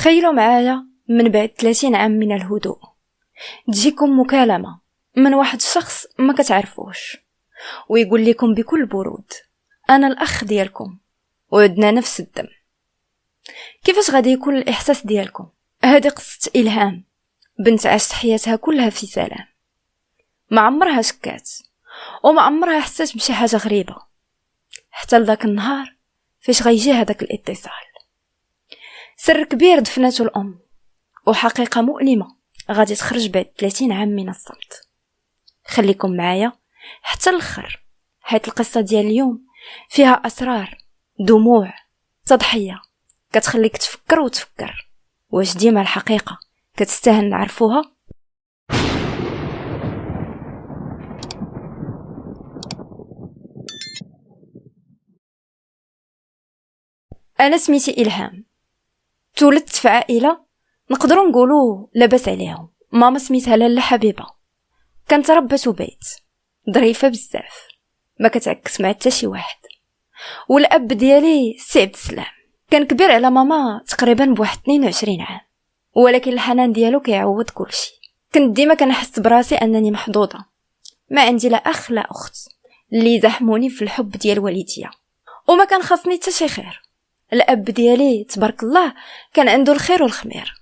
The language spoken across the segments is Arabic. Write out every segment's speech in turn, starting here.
تخيلوا معايا من بعد 30 عام من الهدوء تجيكم مكالمة من واحد الشخص ما كتعرفوش ويقول لكم بكل برود أنا الأخ ديالكم وعندنا نفس الدم. كيفاش غادي يكون الإحساس ديالكم؟ هذه قصة إلهام، بنت عاشت حياتها كلها في سلام، ما عمرها شكات وما عمرها حسات بشي حاجة غريبة حتى لذاك النهار فاش غيجي هذاك الاتصال. سر كبير دفنته الأم وحقيقة مؤلمة غادي تخرج بعد 30 عام من الصمت. خليكم معايا حتى الاخر، حيت القصة ديال اليوم فيها أسرار، دموع، تضحية كتخليك تفكر وتفكر واش ديما الحقيقة كتستاهل نعرفوها. أنا سميتي إلهام، تولدت في عائلة نقدروا نقولوا لاباس عليهم. ماما سميتها لاله حبيبه، كانت ربة بيت ظريفه بزاف، ما كتعكس مع حتى شي واحد. والاب ديالي سي عبد السلام كان كبير على ماما تقريبا بواحد 22 عام، ولكن الحنان ديالو كيعوض كلشي. كنت ديما كنحس براسي انني محظوظه، ما عندي لا اخ لا اخت اللي زحموني في الحب ديال والديا، وما كان خاصني حتى شي خير. الاب ديالي تبارك الله كان عنده الخير والخمير،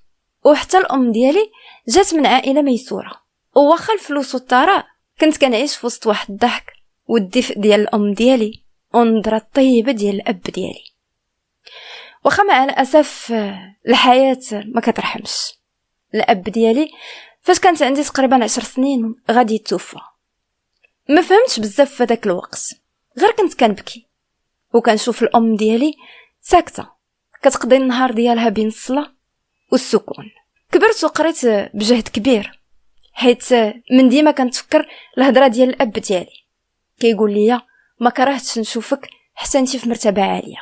وحتى الام ديالي جات من عائله ميسوره، وواخا الفلوس والثراء كنت كنعيش في وسط واحد الضحك والدفء ديال الام ديالي والنظره الطيبه ديال الاب ديالي. واخا مع الاسف الحياه ما كترحمش. الاب ديالي فاش كانت عندي تقريبا 10 سنين غادي يتوفى. ما فهمتش بزاف في داك الوقت، غير كنت كنبكي وكنشوف الام ديالي ساكته كتقضي النهار ديالها بين الصلاه والسكون. كبرت وقريت بجهد كبير، حيت من ديما كنتفكر الهضره ديال الاب ديالي كيقول لي ما كرهتش نشوفك حتى انت في مرتبه عاليه.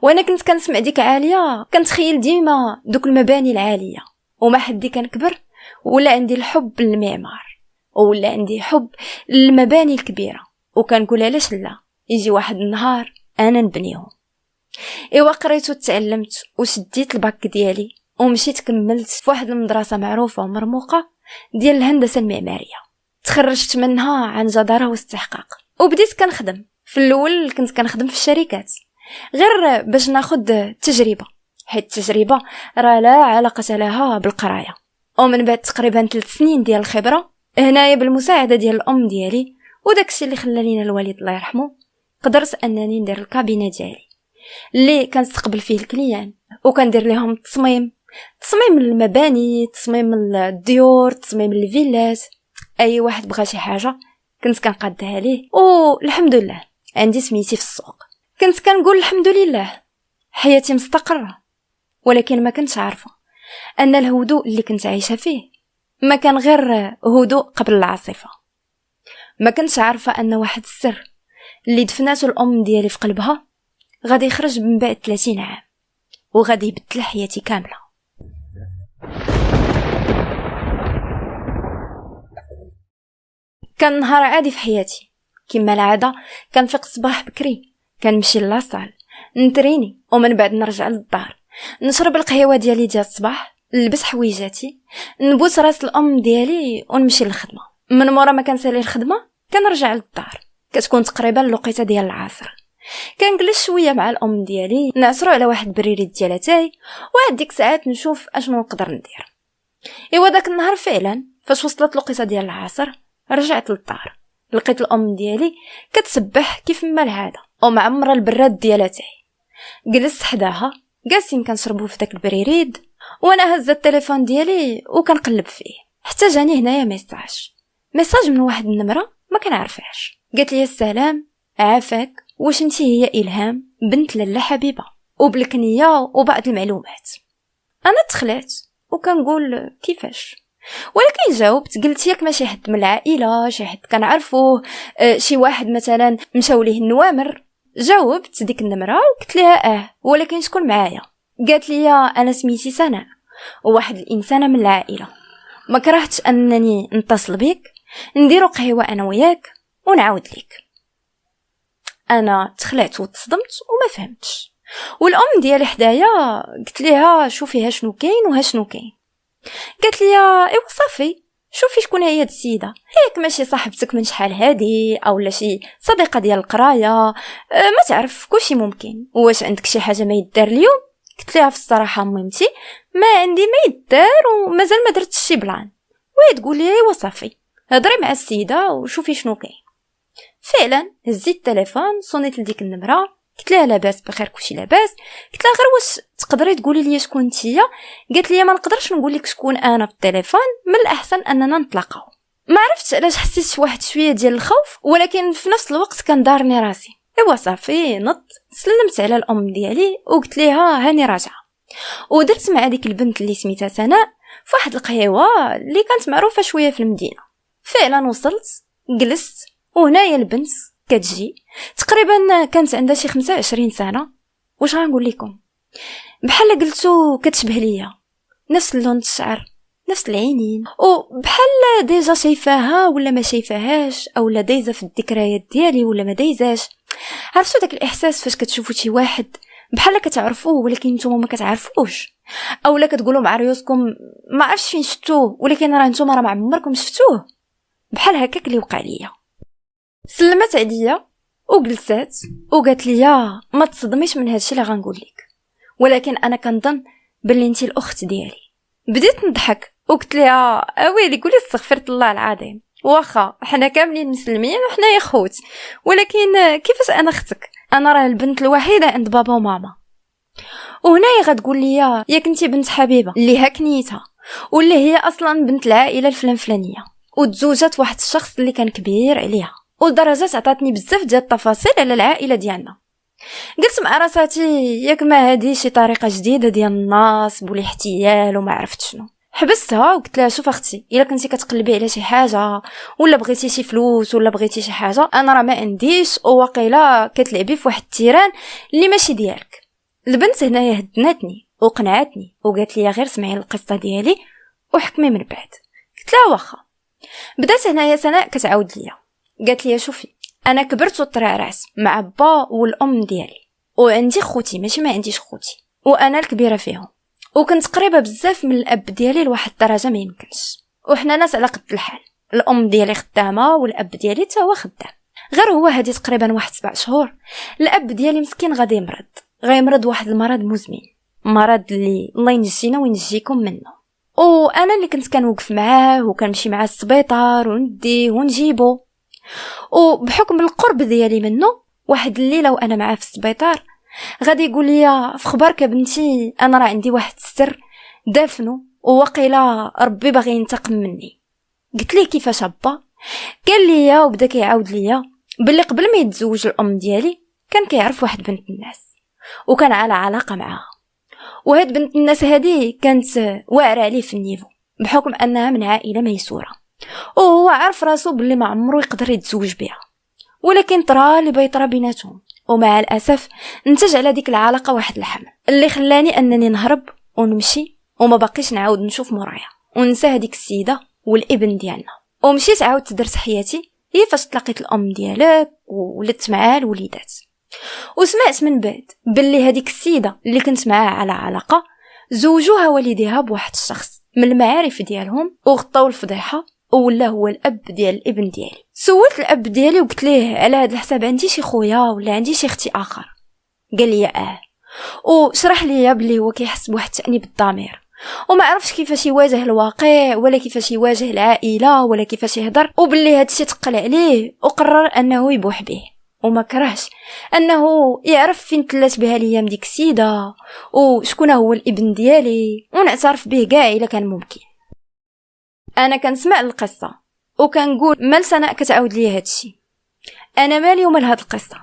وانا كنت كنسمع ديك عاليه كنتخيل ديما دوك المباني العاليه، وما حدي كنكبر ولا عندي الحب للمعمار ولا عندي حب للمباني الكبيره، وكنقول علاش لا يجي واحد النهار انا نبنيهم. ايوا قريت وتعلمت وشديت الباك ديالي ومشيت كملت في واحد المدرسه معروفه ومرموقه ديال الهندسه المعماريه. تخرجت منها عن جداره واستحقاق وبديت كنخدم. في الاول كنت كنخدم في الشركات غير باش ناخذ تجربه، حيت التجربه راه لا علاقه لها بالقرايه. ومن بعد تقريبا 3 سنين ديال الخبره هنايا بالمساعده ديال الام ديالي وداكشي اللي خلى لينا الوالد الله يرحمه، قدرت انني ندير الكابينه ديالي اللي كنستقبل فيه الكليان وكندير لهم تصميم المباني، تصميم الديور، تصميم الفيلات. اي واحد بغى شي حاجه كنت كنقادها ليه، والحمد لله عندي سميتي في السوق. كنت كنقول الحمد لله حياتي مستقره، ولكن ما كنتش عارفه ان الهدوء اللي كنت عايشه فيه ما كان غير هدوء قبل العاصفه. ما كنتش عارفه ان واحد السر اللي دفناته الام ديالي في قلبها غادي يخرج من بعد 30 عام وغادي يبدل حياتي كامله. كان نهار عادي في حياتي، كما العاده كنفيق الصباح بكري، كنمشي لاصال نتريني، ومن بعد نرجع للدار نشرب القهوه ديالي ديال الصباح، نلبس حويجاتي، نبوس راس الام ديالي ونمشي للخدمه. من مورا ما كنسالي الخدمه كنرجع للدار، كتكون تقريبا الوقيته ديال العصر. كنجلس شويه مع الام ديالي نعصروا على واحد بريريت ديال اتاي، وعاد ديك ساعات نشوف اشنو نقدر ندير. ايوا داك النهار فعلا فاش وصلت الوقيته ديال العصر رجعت للدار، لقيت الام ديالي كتسبح كيف ما العاده ومعمره البراد ديال اتاي. جلست حداها جالسين كنشربوا في داك البريريد، وانا هزت التليفون ديالي وكنقلب فيه حتى جاني هنايا ميساج من واحد النمره ما كنعرفهاش. قالت لي السلام عافاك، واش انتي هي إلهام بنت لاله حبيبه، وبالكنيه وبعض المعلومات. انا تخلعت وكنقول كيفاش، ولكن جاوبت قلت ياك ماشي حد من العائله، شي حد كنعرفوه، شي واحد مثلا مشاو ليه النوامر. جاوبت ديك النمره وقلت لها ولكن شكون معايا؟ قالت لي انا سميتي سناء وواحد الانسانه من العائله، ما كرهتش انني نتصل بك، نديرو قهوه انا وياك ونعاود لك. انا تخلعت وتصدمت وما فهمتش، والام ديالي حدايا قلت ليها شوفيها شنو كاين وها شنو كاين. قالت لي ايوا صافي شوفي شكون هي هاد السيده، هيك ماشي صاحبتك من شحال هادي اولا شي صديقه ديال القرايه، ما تعرف كلشي ممكن. واش عندك شي حاجه ما يدار اليوم؟ قلت لها في الصراحه ميمتي ما عندي ما يدار ومازال ما درتش شي بلان. وهي تقول لي ايوا صافي هضري مع السيده وشوفي شنو كاين. فعلا هزيت التليفون صونيت لديك النمره، قلت لها لاباس بخير كلشي لاباس. قلت لها غير واش تقدري تقولي لي شكون نتيا؟ قالت لي ما نقدرش نقول لك شكون انا في التليفون، من الاحسن اننا نتلاقاو. ما عرفتش علاش حسيت واحد شويه ديال الخوف، ولكن في نفس الوقت كان دارني راسي. ايوا صافي نط سلمت على الام ديالي وقلت لها هاني راجعه، ودرت مع ديك البنت اللي سميتها سناء فواحد القهيوه اللي كانت معروفه شويه في المدينه. فعلا وصلت جلست وهنايا البنت كتجي تقريبا كانت عندها شي 25 سنه. واش غنقول لكم، بحال قلتو كتشبه ليا، نفس اللون الشعر نفس العينين، وبحال ديجا شايفاها ولا ما شايفاهاش، اولا دايزه في الذكريات ديالي ولا ما دايزاش. عرفتوا داك الاحساس فاش كتشوفوا شي واحد بحال كتعرفوه ولكن نتوما ما كتعرفوش، اولا كتقولوا مع ريوسكم ما عرفتش فين شفتوه ولكن راه نتوما راه ما عمركم شفتوه. بحال هكاك اللي وقع ليا. سلمت عليا وجلسات وقالت لي ما تصدميش من هادشي اللي غنقول لك، ولكن انا كنظن بلي انتي الاخت ديالي. بديت نضحك وقلت لها اويلي قولي استغفر الله العظيم، واخا حنا كاملين مسلمين وحنايا خوت، ولكن كيفاش انا اختك؟ انا راه البنت الوحيده عند بابا وماما. وهنايا غتقول لي ياك انتي بنت حبيبه اللي هكنيتها واللي هي اصلا بنت العائله الفلانيه وتزوجت واحد الشخص اللي كان كبير عليها، ولدرجه عطاتني بزاف ديال التفاصيل على العائله ديالنا. قلت مع راساتي ياك ما هادي شي طريقه جديده ديال النصب والاحتيال وما عرفت شنو. حبستها وقلت لها شوف اختي، الا كنتي كتقلبي على شي حاجه ولا بغيتي شي فلوس ولا بغيتي شي حاجه، انا راه ما عنديش، وواقيلا كتلعبي في واحد التيران اللي ماشي ديالك. البنت هنايا هدناتني وقنعتني وقالت لي غير سمعي القصه ديالي وحكمي من بعد. قلت لها واخا. بدات هنايا سناء كتعاود ليا، قالت لي شوفي انا كبرت وطرع راس مع با والام ديالي، وعندي خوتي ماشي ما عنديش خوتي، وانا الكبيره فيهم، وكنت قريبه بزاف من الاب ديالي لواحد الدرجه ما يمكنش، وحنا ناس على قد الحال. الام ديالي خدامه والاب ديالي تا هو خدام، غير هو هادي تقريبا واحد 7 شهور الاب ديالي مسكين غادي يمرض، غيمرض واحد المرض مزمن، مرض اللي الله ينجينا وينجيكم منه. وانا اللي كنت كنوقف معاه وكنمشي معاه السبيطار ونديه ونجيبه، وبحكم القرب ديالي منه واحد الليله وانا معاه في السبيطار غادي يقول لي في خبرك بنتي انا راه عندي واحد السر دافنو وواقيلا ربي باغي ينتقم مني. قلت ليه كيفاش ابا؟ قال لي وبدا كيعاود ليا باللي قبل ما يتزوج الام ديالي كان كيعرف واحد بنت الناس وكان على علاقه معها، وهاد بنت الناس هادي كانت واعره عليه في النيفو بحكم انها من عائله ميسوره، وهو عارف راسو باللي ما عمره يقدر يتزوج بها، ولكن طرا اللي بيطرا بيناتهم، ومع الاسف نتج على ديك العلاقه واحد الحمل اللي خلاني انني نهرب ونمشي وما باقيش نعاود نشوف مورايا وننسى هذيك السيده والابن ديالنا. ومشيت عاودت درت حياتي هي فاش تلاقيت الام ديالك ولدت معاه الوليدات، وسمعت من بعد باللي هذيك السيده اللي كنت معاها على علاقه زوجوها والديها بواحد الشخص من المعارف ديالهم وغطاو الفضيحه، ولا هو الاب ديال الابن ديالي. سولت الاب ديالي وقلت ليه على هذا الحساب عندي شي خويا ولا عندي شي اختي اخر؟ قال لي وشرح لي بلي هو كيحس بواحد التأنيب الضمير وما عرفش كيفاش يواجه الواقع ولا كيفاش يواجه العائله ولا كيفاش يهضر، وباللي هادشي تقل عليه وقرر انه يبوح به وما كرهش انه يعرف فين تلات بها ليام ديك السيده وشكون هو الابن ديالي ونعترف به كاع الا كان ممكن. انا كنسمع القصه وكنقول مال سناء كتعاود لي هادشي، انا مالي ومال هاد القصه.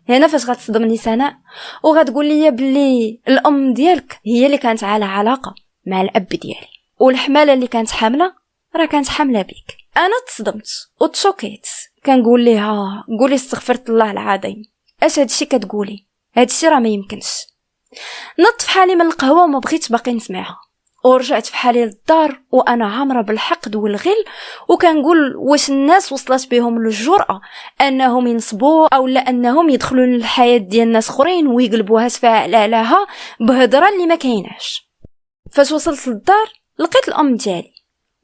هنا فاش غتصدمني سناء وغتقول لي بلي الام ديالك هي اللي كانت على علاقه مع الاب ديالي، والحماله اللي كانت حامله راه كانت حامله بيك. انا تصدمت وتشوكيت، كنقول ليها قولي استغفرت الله العظيم، اش هادشي كتقولي؟ هادشي راه ما يمكنش. نط في حالي من القهوه وما بغيتش باقي نسمعها، ورجعت في حالي للدار وانا عامره بالحقد والغل، وكنقول واش الناس وصلت بهم للجرأة انهم ينصبوا او لا انهم يدخلوا للحياه ديال الناس اخرين ويقلبوها سفاع علىها بهضره اللي ما كايناش. فاش وصلت للدار لقيت الام ديالي،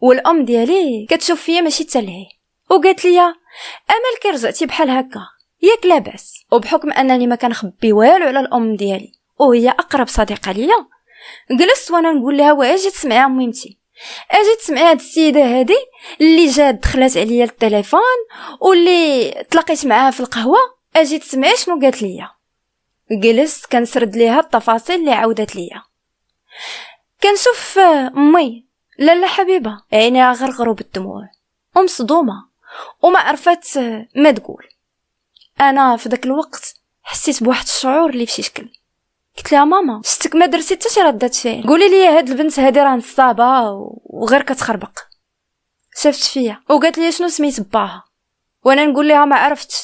والام ديالي كتشوف فيا ماشي تلهي، وقالت لي امل كي رجعتي بحال هكا ياك لاباس. وبحكم انني ما كنخبي والو على الام ديالي وهي اقرب صديقه ليا، جلست وانا نقول لها واجي تسمعي اميمتي، اجي تسمعي هاد السيده هادي اللي جات دخلت عليا التليفون واللي تلاقيت معاها في القهوه، اجي تسمعي شنو قالت ليا. جلست كنسرد ليها التفاصيل اللي عاودت ليا. كنشوف امي لاله حبيبه عينيها غرغروا بالدموع ومصدومه وما عرفت ما تقول. انا في داك الوقت حسيت بواحد الشعور اللي في شكل. قلت لها ماما شتك ما درتي حتى شي رده فعل، قولي لي هاد البنت هادي راه نصابه وغير كتخربق. شافت فيا وقالت لي شنو سميت باها، وانا نقول لها ما عرفتش،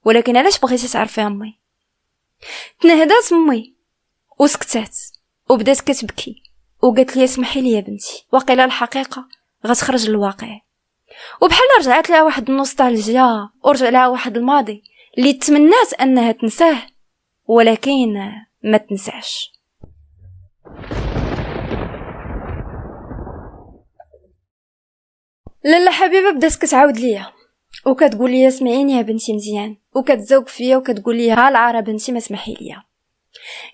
ولكن علاش بغيتي تعرفي امي؟ تنهدات امي وسكتات وبدات كتبكي وقالت لي اسمحي لي يا بنتي، وقيله الحقيقه غتخرج للواقع. وبحال رجعت لها واحد النوستالجيا ورجع لها واحد الماضي اللي تمنات انها تنساه ولكن ما تنساش. لاله حبيبه بدات كتعاود ليا وكتقول لي اسمعيني يا بنتي مزيان، وكتزوق فيا وكتقول لي ها العاره بنتي ما تسمحي ليا.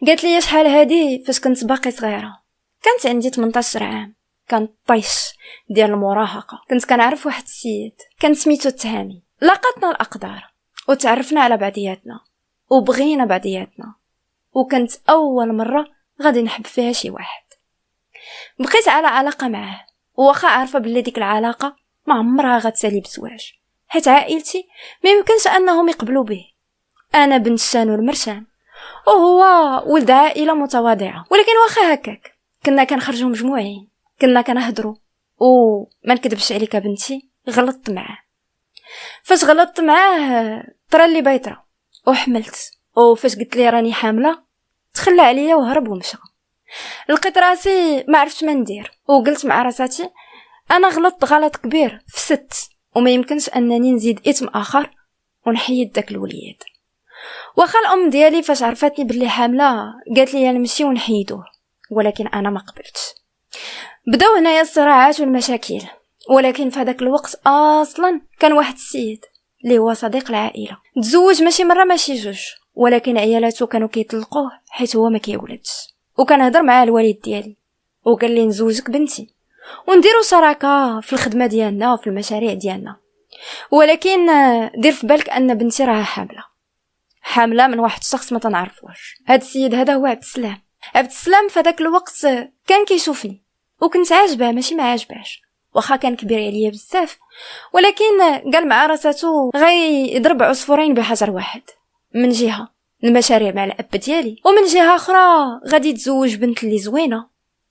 قالت لي شحال هادي فاش كنت باقي صغيره، كانت عندي 18 عام، كانت طيش ديال المراهقه. كنت كنعرف واحد السيد كان سميتو التهامي، لاقاتنا الاقدار وتعرفنا على بعضياتنا وبغينا بعضياتنا، وكانت اول مره غادي نحب فيها شي واحد. بقيت على علاقه معاه وواخا عارفه بلي ديك العلاقه ما عمرها غتسالي بزواج، حيت عائلتي ما يمكنش انهم يقبلوا به. انا بنت الشان والمرشان وهو ولد عائله متواضعه، ولكن واخا هكاك كنا كنخرجوا مجموعين، كنا كنهضروا، وما نكذبش عليك بنتي غلطت معاه. فاش غلطت معاه طرا لي بيطره وحملت، وفاش قلت لي راني حامله تخلى عليا وهرب ومشى. لقيت راسي ما عرفتش ما ندير، وقلت مع راساتي انا غلطت غلط كبير فسدت، وما يمكنش انني نزيد اثم اخر ونحيد داك الوليد. واخا الام ديالي فاش عرفتني باللي حامله قالت لي نمشي ونحيدوه، ولكن انا ما قبلتش. بداو هنايا الصراعات والمشاكل، ولكن في هذاك الوقت اصلا كان واحد السيد اللي هو صديق العائله تزوج ماشي مره ماشي جوج، ولكن عيالاته كانوا كيطلقوه حيت هو ما كيولدش. وكنهضر مع الوالد ديالي وقال لي نزوجك بنتي ونديروا شراكه في الخدمه ديالنا وفي المشاريع ديالنا، ولكن دير في بالك ان بنتي راها حامله من واحد الشخص ما تنعرفوش. هاد السيد هذا هو عبد السلام. عبد السلام في هذاك الوقت كان كيشوفني وكنت عاجباه ماشي ما عاجباش، واخا كان كبير عليا بزاف، ولكن قال مع راساتو غيضرب عصفورين بحجر واحد، من جهه المشاريع مع الاب ديالي، ومن جهه اخرى غادي يتزوج بنت اللي زوينه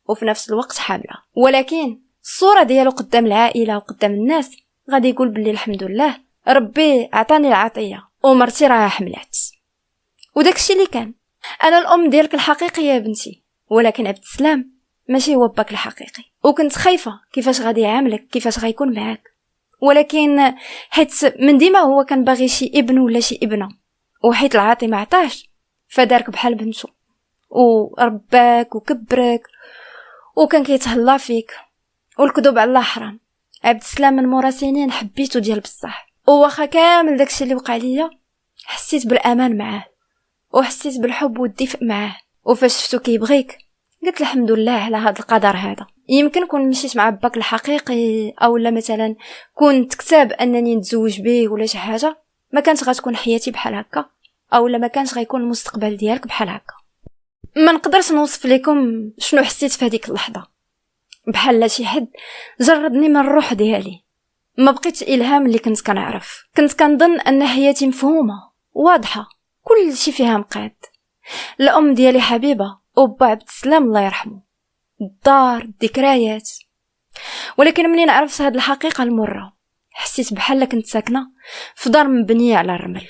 وفي نفس الوقت حامله، ولكن الصوره ديالو قدام العائله وقدام الناس غادي يقول باللي الحمد لله ربي عطاني العطيه ومرتي راها حملات. وداكشي اللي كان. انا الام ديالك الحقيقيه يا بنتي، ولكن عبد السلام ماشي هو باك الحقيقي، وكنت خايفه كيفاش غادي يعاملك كيفاش غيكون معاك، ولكن حيت من ديما هو كان باغي شي ابن ولا شي ابنه، وحيت العاطي ما عطاش فدارك بحال بنته ورباك وكبرك وكان كيتهلا فيك، والكذوب على الله حرام. عبد السلام من مورا سنين حبيته ديال بصح، وواخا كامل داكشي اللي وقع ليا حسيت بالامان معاه وحسيت بالحب والدفء معاه. وفاش شفتو كيبغيك قلت الحمد لله على هذا القدر هذا. يمكن كون مشيت مع باك الحقيقي او لا مثلا كنت كتاب انني نتزوج به ولا شي حاجه، ما كانت غتكون حياتي بحال هكا، او لا ما كانش غيكون المستقبل ديالك بحال هكا. ما نقدرش نوصف لكم شنو حسيت في هذيك اللحظه، بحال شي حد جردني من الروح ديالي. ما بقيتش الهام اللي كنت كنعرف، كنت كنظن ان حياتي مفهومه واضحه كل شي فيها مقاد. الام ديالي حبيبه وبا عبد السلام الله يرحمه، الدار الذكريات. ولكن منين عرفت هاد الحقيقه المره حسيت بحال كنت ساكنه في دار مبنيه على الرمل.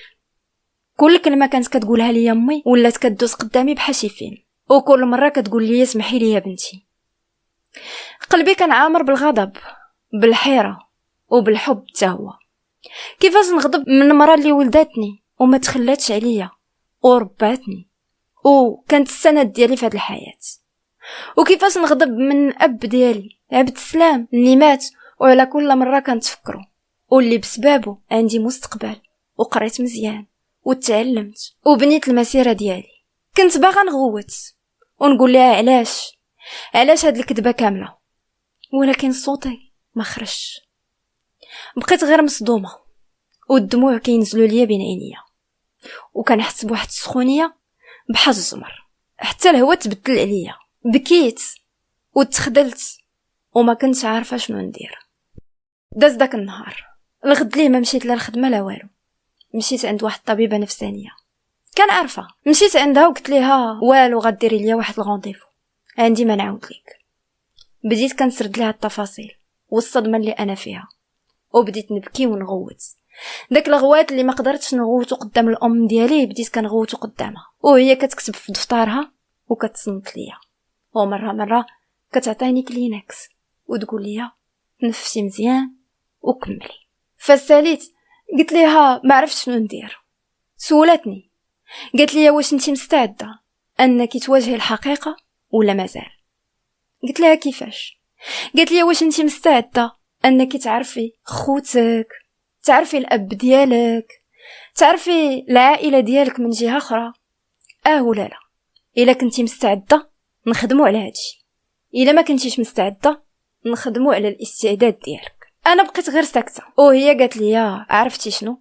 كل كلمه كانت كتقولها لي امي ولات كدوز قدامي بحال شي فيلم، وكل مره كتقول لي اسمحي لي يا بنتي. قلبي كان عامر بالغضب، بالحيرة وبالحب حتى هو. كيفاش نغضب من المرأة اللي ولدتني وما تخلاتش عليا ورباتني وكانت السند ديالي في هذه الحياة؟ وكيفاش نغضب من اب ديالي عبد السلام اللي مات وعلى كل مرة كنتفكرو، واللي بسببه عندي مستقبل وقريت مزيان وتعلمت وبنيت المسيرة ديالي. كنت باغا نغوت ونقول لها علاش هاد الكذبة كاملة، ولكن صوتي ما خرجش. بقيت غير مصدومة والدموع كينزلوا ليا بين عينيا، وكنحس بواحد السخونيه بحال الزمر، حتى الهواء تبدل عليا. بكيت وتخدلت وما كنتش عارفه شنو ندير. داز داك النهار، الغد ليه ما مشيت لا الخدمه لا والو. مشيت عند واحد الطبيبه نفسانيه كان عارفه، مشيت عندها وقلت ليها والو غديري ليا واحد الغونديفو عندي ما نعاود ليك. بديت كنسرد ليها التفاصيل والصدمه اللي انا فيها، وبديت نبكي ونغوت. داك الغوات اللي ما قدرتش نغوتو قدام الام ديالي بديت كنغوتو قدامها، وهي كتكتب في دفترها وكتصنت ليا، ومره كتعطيني كلينكس وتقول لي تنفسي مزيان وكملي. فساليت قلت ليها ما عرفتش شنو ندير. سولتني قالت لي واش انتي مستعده انك تواجهي الحقيقه ولا مازال؟ قلت لها كيفاش؟ قالت لي واش انتي مستعده انك تعرفي خوتك، تعرفي الاب ديالك، تعرفي العائله ديالك من جهه اخرى؟ ولا لا؟ الا كنتي مستعده نخدموا على هادشي، الا ما كنتيش مستعده نخدموا على الاستعداد ديالك. انا بقيت غير ساكته، وهي قالت لي عرفتي شنو،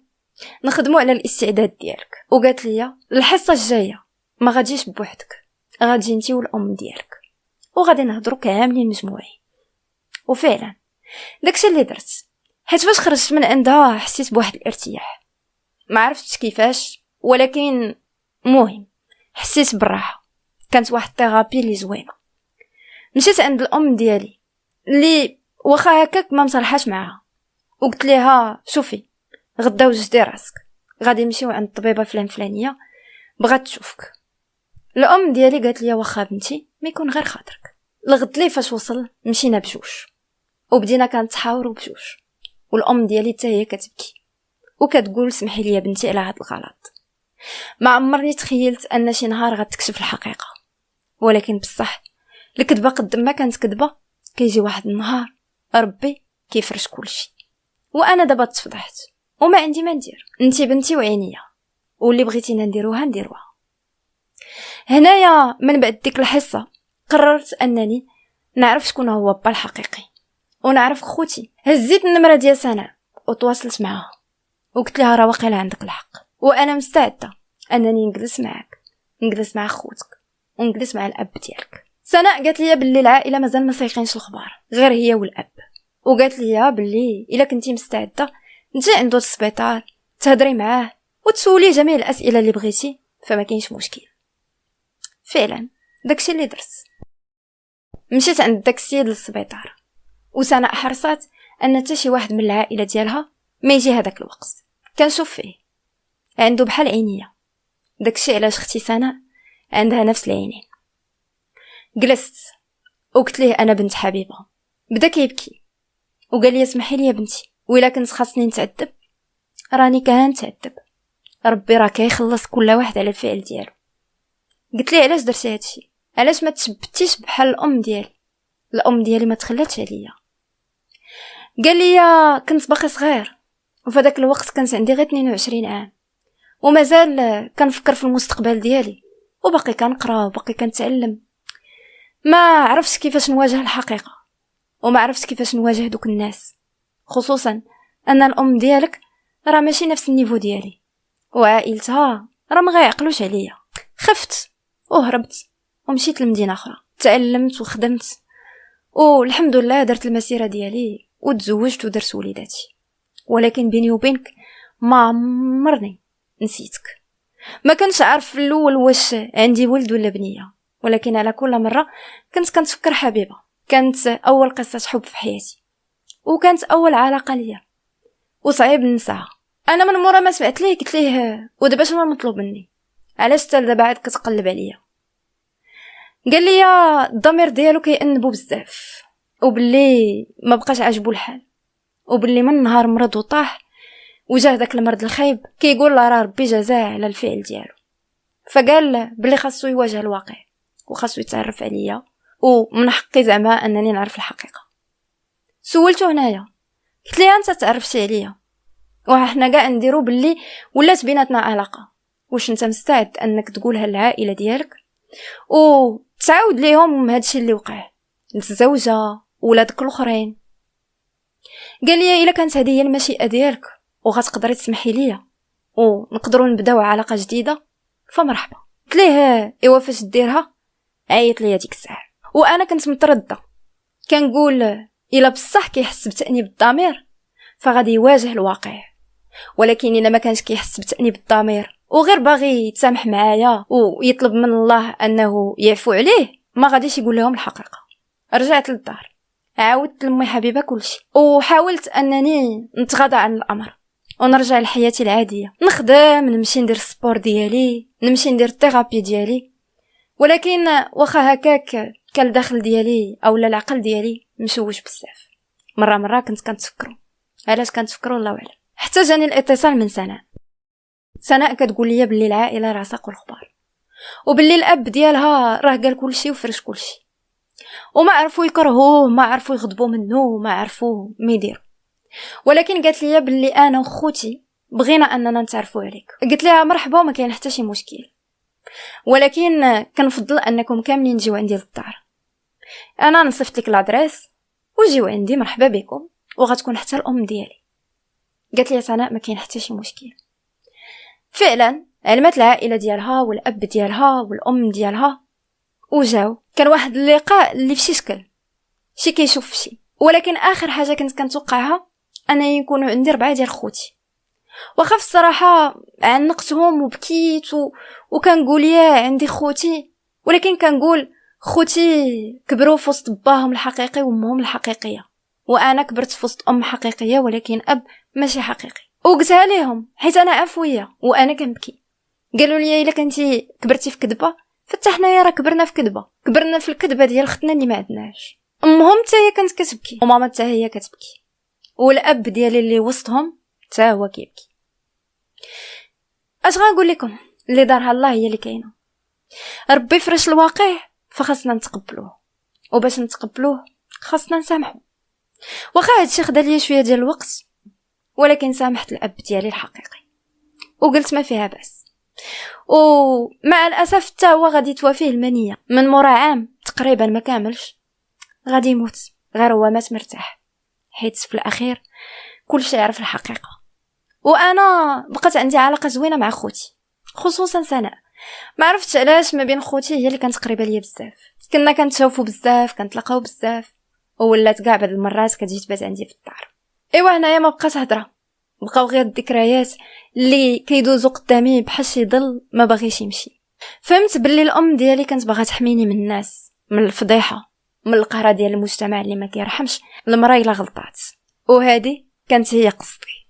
نخدموا على الاستعداد ديالك. وقالت لي الحصه الجايه ما غاديش بوحدك، غادي انتي والام ديالك وغادي نهضروا كاملين مجموعين. وفعلا داكشي اللي درت، حيت فاش خرجت من عندها حسيت بواحد الارتياح، ما عرفتش كيفاش، ولكن مهم حسيت بالراحه. كانت واحد الثيرابي اللي زوينه. مشيت عند الام ديالي اللي واخا هكاك ما مصالحاش معاها، وقلت ليها شوفي غدا وجدي راسك، غادي نمشيو عند الطبيبه فلانيه بغات تشوفك. الام ديالي قالت لي واخا بنتي ما يكون غير خاطرك. الغد لي فاش وصل مشينا بجوج وبدينا كنتحاوروا بجوج، والام ديالي حتى هي كتبكي وكتقول سمحي لي يا بنتي على هذا الغلط. ما عمرني تخيلت ان شي نهار غتكشف الحقيقه، ولكن بصح الكذبه قد ما كانت كذبه كيجي واحد النهار ربي كيفرش كلشي. وانا دابا تفضحت وما عندي ما ندير، انتي بنتي وعينيا، واللي بغيتينا نديروها. هنايا من بعد ديك الحصه قررت انني نعرف شكون هو با الحقيقي ونعرف خوتي. هزيت النمره ديال سناء وتواصلت معها وقلت لها راه واقيلا عندك الحق، وانا مستعده انني نجلس معك، نجلس مع خوتك ونجلس مع الاب ديالك. سناء قالت لي باللي العائله مازال ما سايقينش الخبار غير هي والاب، وقالت لي باللي الا كنتي مستعده نجي عنده السبيطار تهضري معاه وتسوليه جميع الاسئله اللي بغيتي، فما كاينش مشكل. فعلا داكشي اللي درت، مشيت عند داك السيد للسبيطار، وسناء حرصات ان حتى شي واحد من العائله ديالها ما يجي هذاك الوقت. كنشوف فيه عنده بحال عينيا، داكشي علاش اختي سناء عندها نفس العينين. جلست وقلت ليه انا بنت حبيبه. بدا كيبكي وقال لي اسمحي لي يا بنتي، وإلا كنت خاصني نتعذب راني كنتعذب، ربي راه كيخلص كل واحد على الفعل ديالو. قلت ليه علاش درتي هادشي؟ علاش ما تشبتيش بحال الام ديالي؟ الام ديالي ما تخلاتش عليا. قال لي كنت باقي صغير، وفداك الوقت كانت عندي غير 22 عام، ومازال كنفكر في المستقبل ديالي، وباقي كنقرا وباقي كنتعلم. ما عرفتش كيفاش نواجه الحقيقه، وما عرفتش كيفاش نواجه دوك الناس، خصوصا ان الام ديالك راه ماشي نفس النيفو ديالي، وعائلتها راه ما غيعقلوش عليا. خفت وهربت ومشيت لمدينه اخرى، تعلمت وخدمت، والحمد لله درت المسيره ديالي وتزوجت ودرت وليداتي. ولكن بيني وبينك ما عمرني نسيتك. ما كنتش عارف في الاول واش عندي ولد ولا بنيه، ولكن على كل مره كنت كنتفكر حبيبه. كانت اول قصه حب في حياتي، وكانت اول علاقه ليا، وصعيب ننساها. انا من مورا ما سمعت ليه قلت ليه ودابا شنو مطلوب مني؟ علاش حتى دابا عاد كتقلب عليا؟ قال لي الضمير ديالو كيأنبو بزاف، وباللي ما بقاش عاجبو الحال، وباللي من نهار مرض وطاح وجاه داك المرض الخايب كيقول راه ربي جزاه على الفعل ديالو. فقال بلي خاصو يواجه الواقع وخاصو يتعرف عليا، ومن حقي زعما انني نعرف الحقيقه. سولته هنايا، قلت ليه انت تعرفتي عليا وحنا كاع نديرو باللي ولات بيناتنا علاقه، واش انت مستعد انك تقولها للعائله ديالك وتعاود ليهم هادشي اللي وقع للزوجه ولادك الاخرين؟ قال لي الا كانت هذه هي المشيئه ديالك وغتقدري تسمحي ليا ونقدروا نبداو علاقه جديده فمرحبا. قلت ليه ايوا فاش ديرها؟ عيط ليا ديك الساعه وانا كنت متردده، كنقول الا بصح كيحس بتانيب الضمير فغادي يواجه الواقع، ولكن الا ما كانش كيحس بتانيب الضمير وغير باغي يتسامح معايا ويطلب من الله انه يعفو عليه ما غاديش يقول لهم الحقيقه. رجعت للدار، عاودت لامي حبيبه كلشي، وحاولت انني نتغاضى عن الامر ونرجع لحياتي العاديه، نخدم، نمشي ندير السبور ديالي، نمشي ندير الثيرابي ديالي. ولكن واخا هكاك كان الداخل ديالي او العقل ديالي مشوش بزاف. مره كنت كنتفكروا علاش كنتفكروا الله اعلم. حتى جاني الاتصال من سناء كتقول لي باللي العائله راه ساقوا الخبار، وباللي الاب ديالها راه قال كلشي وفرش كلشي، وما عرفوا يكرهوه، ما عرفوا يغضبوا منه، ما عرفوا ما يديروا. ولكن قالت لي باللي انا وخوتي بغينا اننا نتعرفوا عليك. قلت لها مرحبا وما كاين حتى شي مشكل، ولكن كنفضل انكم كاملين تجيو عندي للدار. انا نصيفط لك لادريس وجيو عندي، مرحبا بكم، وغتكون حتى الام ديالي. قالت لي سناء ما كاين حتى شي مشكل. فعلا علمت العائله ديالها والاب ديالها والام ديالها وجاو. كان واحد اللقاء اللي في شي كيشوف في شي. ولكن اخر حاجه كنت كنتوقعها انا يكونوا عندي 4 ديال خوتي. وخاف الصراحه عنقتهم وبكيت وكنقول يا عندي خوتي، ولكن كنقول خوتي كبروا في وسط باهم الحقيقي وامهم الحقيقيه، وانا كبرت في وسط ام حقيقيه ولكن اب ماشي حقيقي. وقلتها ليهم حيت انا عفويه وانا كنبكي. قالوا لي الا كنتي كبرتي في كذبه فحنايا راه كبرنا في كذبه، كبرنا في الكذبه ديال ختنا اللي ما عندناش. امهم حتى هي كانت كتبكي وماما حتى هي كتبكي، والاب ديالي اللي وسطهم حتى هو كيبكي. اش غنقول لكم؟ اللي دارها الله هي اللي كاينه. ربي فرش الواقع فخاصنا نتقبلوه، وباش نتقبلوه خاصنا نسامحو. واخا هادشي خدا ليا شويه ديال الوقت، ولكن سامحت الاب ديالي الحقيقي وقلت ما فيها باس. ومع الاسف حتى هو غادي يتوافيه المنيه من مورا عام تقريبا ما كاملش غادي يموت، غير هو مات مرتاح حيت في الاخير كلشي يعرف الحقيقه. وانا بقات عندي علاقه زوينه مع خوتي، خصوصا سناء. ما عرفتش علاش ما بين خوتي هي اللي كانت قريبه ليا بزاف، كنا كنتشوفوا بزاف، كنتلاقاو بزاف، وولات كاع بعض المرات كتجي تبات عندي في الدار. ايوا هنايا ما بقاش هضره، بقاو غير الذكريات اللي كيدوزو قدامي بحال شي ظل ما باغيش يمشي. فهمت باللي الام ديالي كانت باغا تحميني من الناس، من الفضيحه، من القهره ديال المجتمع اللي ما كيرحمش المراه الا غلطات، وهذه كانت هي قصتي.